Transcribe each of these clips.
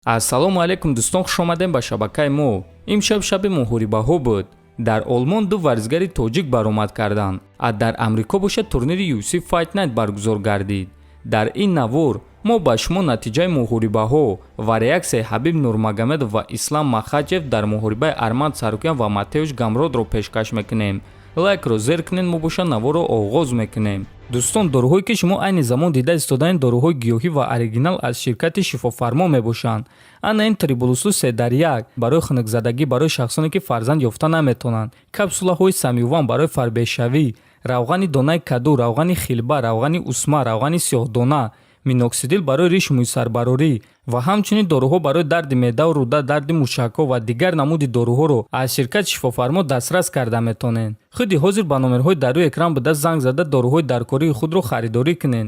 ассалому алайкум дӯстон, хуш омадем ба шабакаи мо. имшаб шаби муҳорибаҳо буд. дар олмон ду варзигари тоҷик баромад карданд. дар амрико бошад турнири UFC Fight Night баргузор гардид. дар ин навор мо ба шумо натиҷаи муҳорибаҳо ва реаксияи Ҳабиб Нурмагомедов ва Ислам Махачев дар муҳорибаи Арман Царукян ва Матеуш Гамродро пешкаш мекунем. лайкро зер кунед, мо боша наворро оғоз мекунем. дӯстон, доруҳое ки шумо айни замон дида истодаен доруҳои гиёҳӣ ва оригинал аз ширкати шифофармо мебошанд. ана ин Трибулусу 3 дар 1 барои хунукзадагӣ барои шахсоне ки фарзанд ёфта наметонанд, капсулаҳои самиюван барои фарбешавӣ, равғани донаи каду, равғани хилба, равғани усма, равғани сиёҳдона, миноксидил барои ришмуи сарбарорӣ ва ҳамчунин доруҳо барои дарди меъдаву рӯда, дарди мушакҳо ва дигар намуди доруҳоро аз ширкати шифофармо дастрас карда метонед. худи ҳозир ба номерҳои дар рӯи экран буда занг зада доруҳои даркории худро харидорӣ кунед.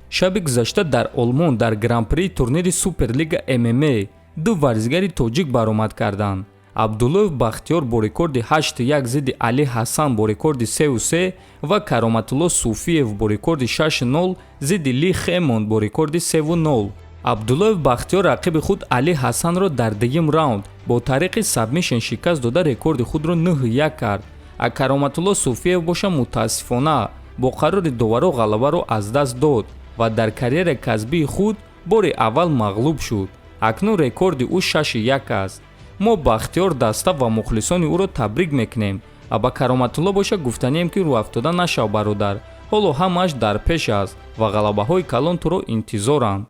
шаби гузашта дар Олмон дар гран-прии турнири Суперлига ММА ду варзигари тоҷик баромад карданд. Абдуллоев Бахтиёр бо рекорди 8-1 зидди Али Ҳасан бо рекорди 3-3 ва Кароматулло Суфиев бо рекорди 6-0 зидди Ли Хемонд бо рекорди 3-0. Абдуллоев Бахтиёр рақиби худ Али Ҳасанро дар дуюм раунд бо тариқи сабмишн шикаст дода рекорди худро 9-1 кард. Кароматулло Суфиев боша мутаассифона бо қарори доваро ғалабаро аз даст дод ва дар карьераи касбии худ бори аввал мағлуб шуд. акнун рекорди ӯ 6-1 аст. мо Бахтиёр даста ва мухлисони ӯро табрик мекунем. ба Кароматулло боша гуфтанием ки рӯафтода нашав бародар, ҳоло ҳамааш дар пеш аст ва ғалабаҳои калон туро интизоранд.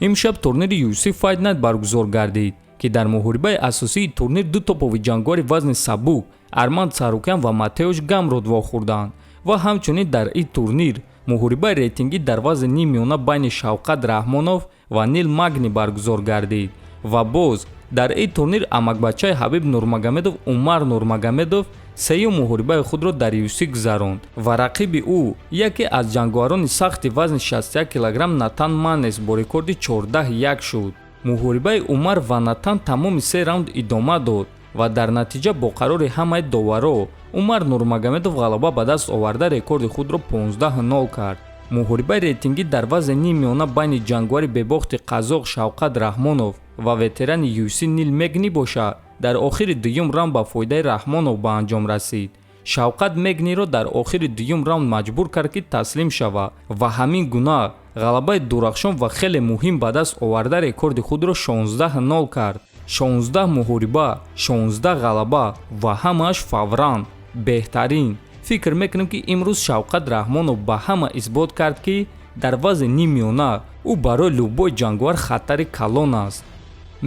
имшаб турнири UFC Fight Night баргузор гардид ки дар муҳорибаи асосии турнир ду топови ҷангори вазни сабук Арман Царукян ва Матеуш Гамрод вохӯрданд ва ҳамчунин дар ин турнир муҳорибаи рейтингӣ дар вазни нимёна байни Шавқат Раҳмонов ва Нил Магни баргузор гардид. ва боз дар ин турнир амакбачаи Ҳабиб Нурмагомедов Умар Нурмагомедов сеюм муҳорибаи худро дар UFC гузаронд ва рақиби ӯ яке аз ҷангоарони сахти вазни 61 кг Натан Манес бо рекорди 14-1 шуд. муҳорибаи Умар ва Натан тамоми 3 раунд идома дод ва дар натиҷа бо қарори ҳамаи доваро Умар Нурмагомедов ғалаба ба даст оварда рекорди худро 15-0 кард. муҳорибаи рейтингӣ дар вазни нимёна байни ҷангори бебохти қазоқ Шавқат Раҳмонов ва ветерани UFC Нил Мегни боша дар охири дуюм раунд ба фоидаи Раҳмонов ба анҷом расид. Шавқат Мегниро дар охири дуюм раунд маҷбур кард ки таслим шава ва ҳамин гуна ғалабаи дурахшон ва хеле муҳим ба даст оварда рекорди худро 16-0 кард. 16 муҳориба, 16 ғалаба ва ҳамааш фавран. беҳтарин. фикр мекунем ки имрӯз Шавқат Раҳмонов ба ҳама исбот кард ки дар вазни нимёна ӯ барои любой ҷангуар хатари калон аст.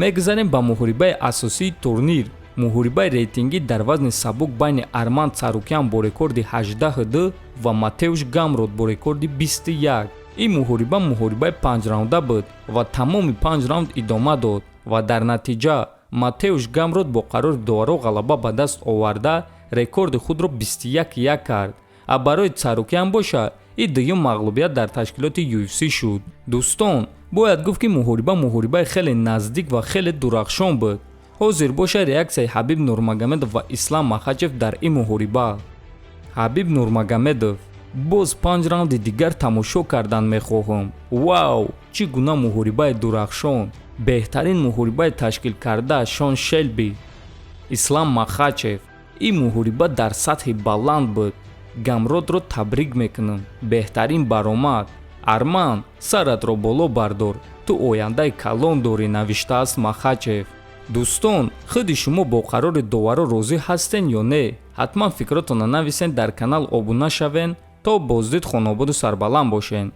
мегузарем ба муҳорибаи асосии турнир. муҳорибаи рейтингӣ дар вазни сабук байни Арман Царукян бо рекорди 18-2 ва Матеуш Гамрод бо рекорди 21. ин муҳориба муҳорибаи 5 раунда буд ва тамоми 5 раунд идома дод ва дар натиҷа Матеуш Гамрод бо қарори доваро ғалаба ба даст оварда рекорди худро 21-1 кард. барои Царукян боша ин дуюм мағлубият дар ташкилоти UFC шуд. дӯстон, бояд гуфт ки муҳорибаи хеле наздик ва хеле дурахшон буд. ҳозир боша реаксияи Ҳабиб Нурмагомедов ва Ислам Махачев дар ин муҳориба. Ҳабиб Нурмагомедов: боз 5 раунди дигар тамошо кардан мехоҳам. вау, чӣ гуна муҳорибаи дурахшон! беҳтарин муҳорибаи ташкил карда Шон Шелби. Ислам Махачев: ин муҳориба дар сатҳи баланд буд. Гамродро табрик мекунам. беҳтарин баромад. Арман, саратро боло бардор. ту ояндаи калон дорӣ, навиштааст Махачев. дӯстон, худи шумо бо қарори доваро розӣ ҳастен ё не? ҳатман фикротонро нависен, дар канал обуна шавен. то боздид хонободу сарбаланд бошен.